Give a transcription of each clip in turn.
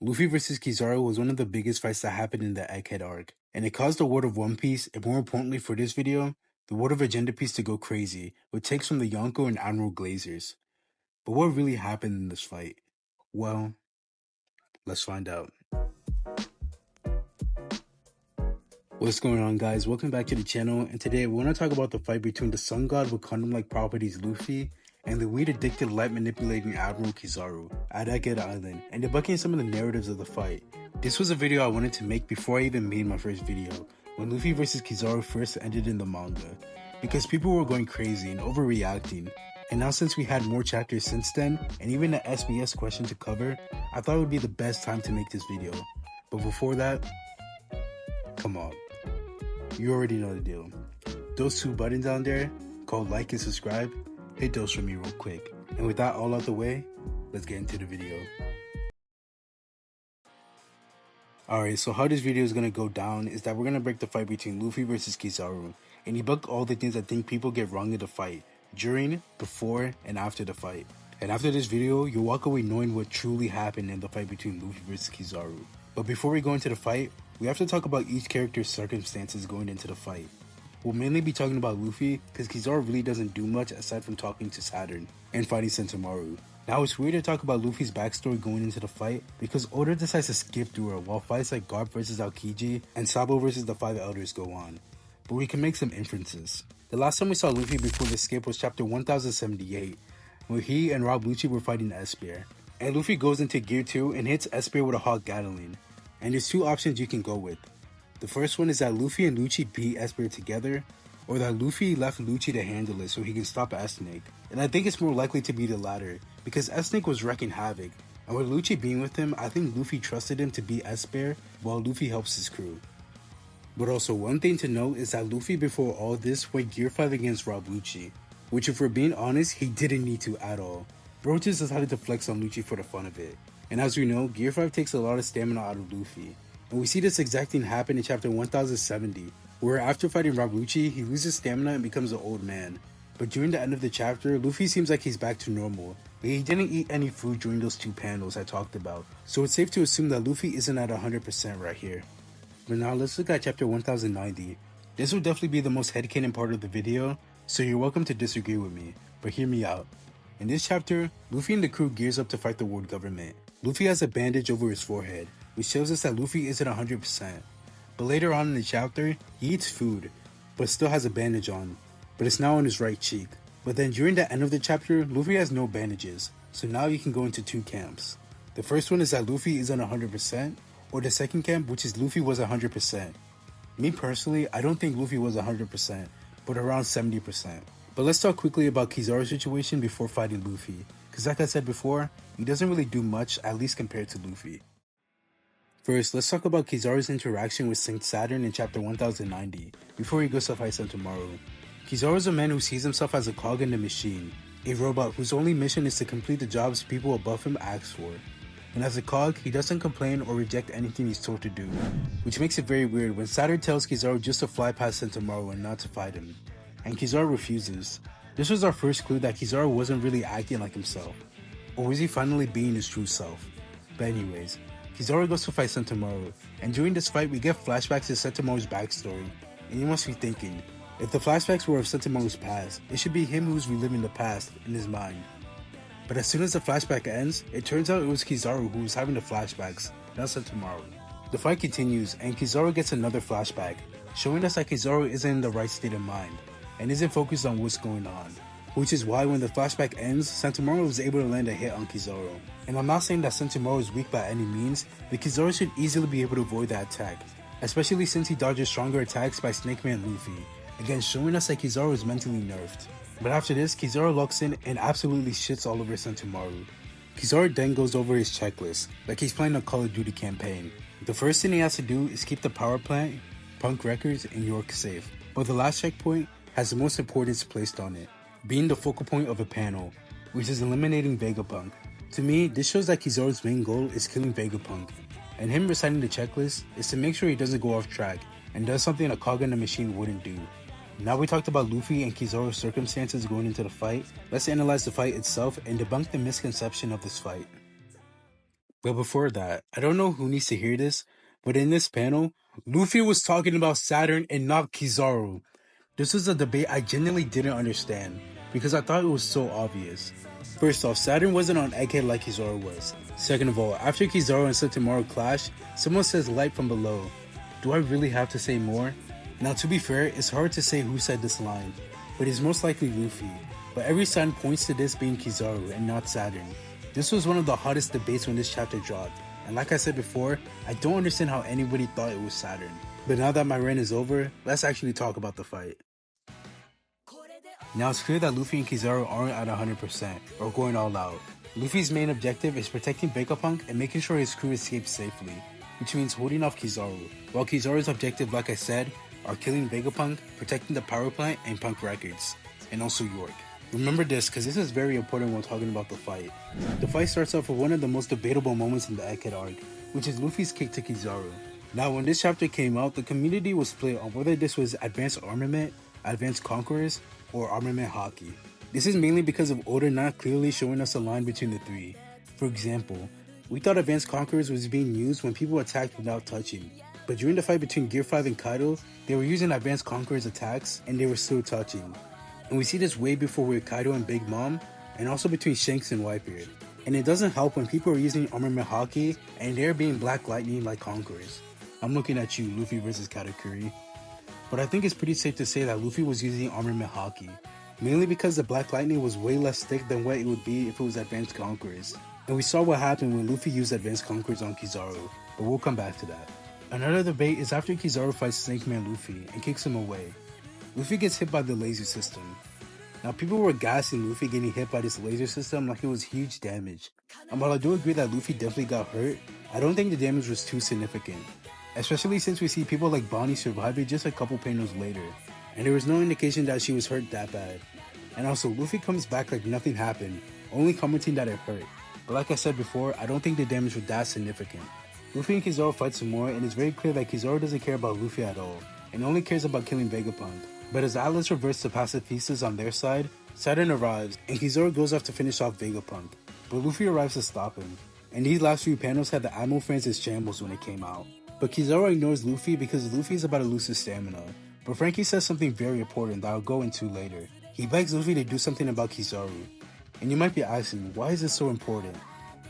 Luffy vs Kizaru was one of the biggest fights that happened in the Egghead arc, and it caused the world of One Piece, and more importantly for this video, the world of Agenda Piece to go crazy, with takes from the Yonko and Admiral Glazers. But what really happened in this fight? Well, let's find out. What's going on, guys? Welcome back to the channel, and today we're going to talk about the fight between the sun god with condom-like properties Luffy and the weed-addicted light-manipulating Admiral Kizaru at Egghead Island, and debunking some of the narratives of the fight. This was a video I wanted to make before I even made my first video, when Luffy vs Kizaru first ended in the manga, because people were going crazy and overreacting. And now since we had more chapters since then, and even an SBS question to cover, I thought it would be the best time to make this video. But before that, come on. You already know the deal. Those two buttons down there, called like and subscribe, hit those for me real quick. And with that all out the way, let's get into the video. Alright, so how this video is going to go down is that we're going to break the fight between Luffy versus Kizaru, and debunk all the things I think people get wrong in the fight, during, before, and after the fight. And after this video, you'll walk away knowing what truly happened in the fight between Luffy versus Kizaru. But before we go into the fight, we have to talk about each character's circumstances going into the fight. We'll mainly be talking about Luffy, because Kizaru really doesn't do much aside from talking to Saturn and fighting Sentomaru. Now it's weird to talk about Luffy's backstory going into the fight, because Oda decides to skip through it while fights like Garp vs Aokiji and Sabo vs the Five Elders go on. But we can make some inferences. The last time we saw Luffy before the skip was chapter 1078, where he and Rob Lucci were fighting Esper. And Luffy goes into Gear 2 and hits Esper with a hot Gatling. And there's two options you can go with. The first one is that Luffy and Lucci beat Esper together, or that Luffy left Lucci to handle it so he can stop S-Snake. And I think it's more likely to be the latter, because S-Snake was wrecking havoc, and with Lucci being with him, I think Luffy trusted him to beat Esper while Luffy helps his crew. But also one thing to note is that Luffy before all this went Gear 5 against Rob Lucci, which if we're being honest, he didn't need to at all. Bro just decided to flex on Lucci for the fun of it. And as we know, Gear 5 takes a lot of stamina out of Luffy. And we see this exact thing happen in chapter 1070, where after fighting Rob Lucci, he loses stamina and becomes an old man. But during the end of the chapter, Luffy seems like he's back to normal, but he didn't eat any food during those two panels I talked about, so it's safe to assume that Luffy isn't at 100% right here. But now let's look at chapter 1090. This will definitely be the most headcanon part of the video, so you're welcome to disagree with me, but hear me out. In this chapter, Luffy and the crew gears up to fight the world government. Luffy has a bandage over his forehead, which shows us that Luffy isn't 100%. But later on in the chapter, he eats food, but still has a bandage on, but it's now on his right cheek. But then during the end of the chapter, Luffy has no bandages, so now you can go into two camps. The first one is that Luffy isn't 100%, or the second camp, which is Luffy was 100%. Me personally, I don't think Luffy was 100%, but around 70%. But let's talk quickly about Kizaru's situation before fighting Luffy, because like I said before, he doesn't really do much, at least compared to Luffy. First, let's talk about Kizaru's interaction with Saint Saturn in chapter 1090, before he goes to fight Sentomaru. Kizaru is a man who sees himself as a cog in the machine, a robot whose only mission is to complete the jobs people above him ask for. And as a cog, he doesn't complain or reject anything he's told to do, which makes it very weird when Saturn tells Kizaru just to fly past Sentomaru and not to fight him, and Kizaru refuses. This was our first clue that Kizaru wasn't really acting like himself, or was he finally being his true self? But anyways, Kizaru goes to fight Sentomaru, and during this fight we get flashbacks to Sentomaru's backstory, and you must be thinking, if the flashbacks were of Sentomaru's past, it should be him who's reliving the past in his mind. But as soon as the flashback ends, it turns out it was Kizaru who was having the flashbacks, not Sentomaru. The fight continues, and Kizaru gets another flashback, showing us that Kizaru isn't in the right state of mind, and isn't focused on what's going on. Which is why when the flashback ends, Sentomaru was able to land a hit on Kizaru. And I'm not saying that Sentomaru is weak by any means, but Kizaru should easily be able to avoid that attack, especially since he dodges stronger attacks by Snake Man Luffy, again showing us that Kizaru is mentally nerfed. But after this, Kizaru locks in and absolutely shits all over Sentomaru. Kizaru then goes over his checklist, like he's playing a Call of Duty campaign. The first thing he has to do is keep the power plant, Punk Records, and York safe, but the last checkpoint has the most importance placed on it, being the focal point of a panel, which is eliminating Vegapunk. To me, this shows that Kizaru's main goal is killing Vegapunk, and him reciting the checklist is to make sure he doesn't go off track and does something a cog in the machine wouldn't do. Now we talked about Luffy and Kizaru's circumstances going into the fight, let's analyze the fight itself and debunk the misconception of this fight. But before that, I don't know who needs to hear this, but in this panel, Luffy was talking about Saturn and not Kizaru. This was a debate I genuinely didn't understand, because I thought it was so obvious. First off, Saturn wasn't on Egghead like Kizaru was. Second of all, after Kizaru and Satomaru clash, someone says light from below. Do I really have to say more? Now to be fair, it's hard to say who said this line, but it's most likely Luffy. But every sign points to this being Kizaru and not Saturn. This was one of the hottest debates when this chapter dropped, and like I said before, I don't understand how anybody thought it was Saturn. But now that my rant is over, let's actually talk about the fight. Now it's clear that Luffy and Kizaru aren't at 100% or going all out. Luffy's main objective is protecting Vegapunk and making sure his crew escapes safely, which means holding off Kizaru, while Kizaru's objective, like I said, are killing Vegapunk, protecting the power plant and Punk Records, and also York. Remember this because this is very important when talking about the fight. The fight starts off with one of the most debatable moments in the Egghead arc, which is Luffy's kick to Kizaru. Now when this chapter came out, the community was split on whether this was Advanced Armament, Advanced Conquerors, or Armament Hockey. This is mainly because of Oda not clearly showing us a line between the three. For example, we thought Advanced Conquerors was being used when people attacked without touching, but during the fight between Gear 5 and Kaido, they were using Advanced Conquerors attacks and they were still touching. And we see this way before with Kaido and Big Mom, and also between Shanks and Whitebeard. And it doesn't help when people are using Armament Hockey and they're being Black Lightning like Conquerors. I'm looking at you, Luffy versus Katakuri. But I think it's pretty safe to say that Luffy was using Armament Hockey, mainly because the Black Lightning was way less thick than what it would be if it was Advanced Conquerors. And we saw what happened when Luffy used Advanced Conquerors on Kizaru, but we'll come back to that. Another debate is after Kizaru fights Snake Man Luffy and kicks him away. Luffy gets hit by the laser system. Now people were gassing Luffy getting hit by this laser system like it was huge damage. And while I do agree that Luffy definitely got hurt, I don't think the damage was too significant. Especially since we see people like Bonnie survive it just a couple panels later, and there was no indication that she was hurt that bad. And also, Luffy comes back like nothing happened, only commenting that it hurt. But like I said before, I don't think the damage was that significant. Luffy and Kizaru fight some more, and it's very clear that Kizaru doesn't care about Luffy at all, and only cares about killing Vegapunk. But as Atlas reverts the pacifistas on their side, Saturn arrives, and Kizaru goes off to finish off Vegapunk. But Luffy arrives to stop him, and these last few panels had the Admiral fans as shambles when it came out. But Kizaru ignores Luffy because Luffy is about to lose his stamina. But Frankie says something very important that I'll go into later. He begs Luffy to do something about Kizaru. And you might be asking, why is this so important?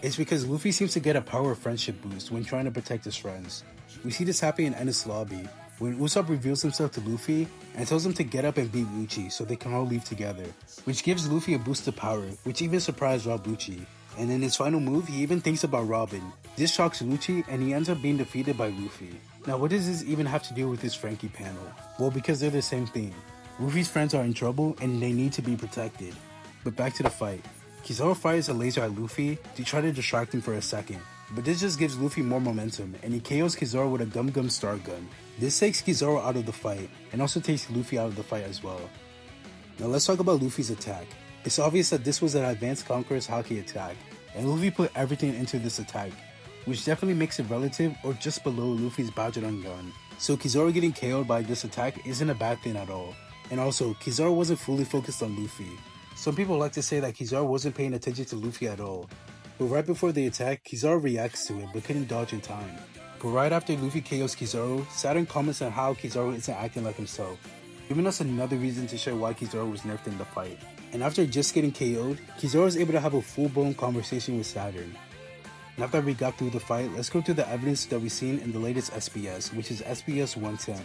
It's because Luffy seems to get a power of friendship boost when trying to protect his friends. We see this happen in Enies Lobby, when Usopp reveals himself to Luffy and tells him to get up and beat Lucci so they can all leave together, which gives Luffy a boost of power, which even surprised Rob Lucci. And in his final move, he even thinks about Robin. This shocks Lucci and he ends up being defeated by Luffy. Now what does this even have to do with this Frankie panel? Well, because they're the same thing. Luffy's friends are in trouble and they need to be protected. But back to the fight. Kizaru fires a laser at Luffy to try to distract him for a second. But this just gives Luffy more momentum and he KOs Kizaru with a Gum Gum Star Gun. This takes Kizaru out of the fight and also takes Luffy out of the fight as well. Now let's talk about Luffy's attack. It's obvious that this was an Advanced Conqueror's Hockey attack, and Luffy put everything into this attack, which definitely makes it relative or just below Luffy's Bajiran gun. So Kizaru getting KO'd by this attack isn't a bad thing at all. And also, Kizaru wasn't fully focused on Luffy. Some people like to say that Kizaru wasn't paying attention to Luffy at all. But right before the attack, Kizaru reacts to it but couldn't dodge in time. But right after Luffy KOs Kizaru, Saturn comments on how Kizaru isn't acting like himself, giving us another reason to show why Kizaru was nerfed in the fight. And after just getting KO'd, Kizaru was able to have a full-blown conversation with Saturn. Now that we got through the fight, let's go through the evidence that we've seen in the latest SBS, which is SBS 110.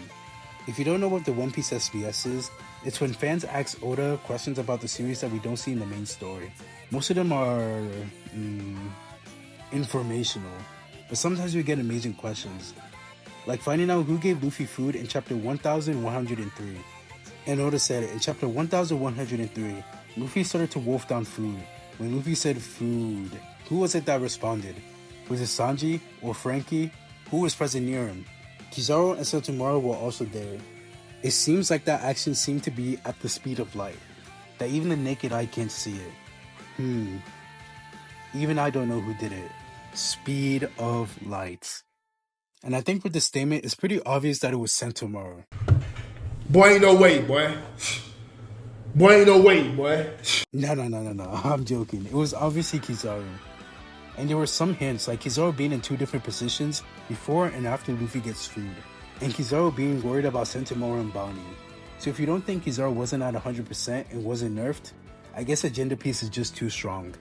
If you don't know what the One Piece SBS is, it's when fans ask Oda questions about the series that we don't see in the main story. Most of them are informational, but sometimes we get amazing questions, like finding out who gave Luffy food in chapter 1103. And Oda said in chapter 1103, Luffy started to wolf down food. When Luffy said food, who was it that responded? Was it Sanji or Frankie? Who was present near him? Kizaru and Satomaru were also there. It seems like that action seemed to be at the speed of light, that even the naked eye can't see it. Even I don't know who did it. Speed of light. And I think with this statement, it's pretty obvious that it was Satomaru. Boy, ain't no way, boy. Boy, ain't no way, boy. No. I'm joking. It was obviously Kizaru. And there were some hints, like Kizaru being in 2 different positions before and after Luffy gets food, and Kizaru being worried about Sentomaru and Bounty. So if you don't think Kizaru wasn't at 100% and wasn't nerfed, I guess agenda piece is just too strong.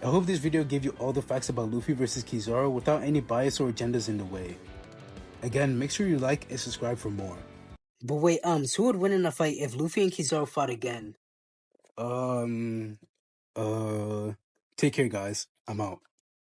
I hope this video gave you all the facts about Luffy versus Kizaru without any bias or agendas in the way. Again, make sure you like and subscribe for more. But wait, so who would win in a fight if Luffy and Kizaru fought again? Take care guys, I'm out.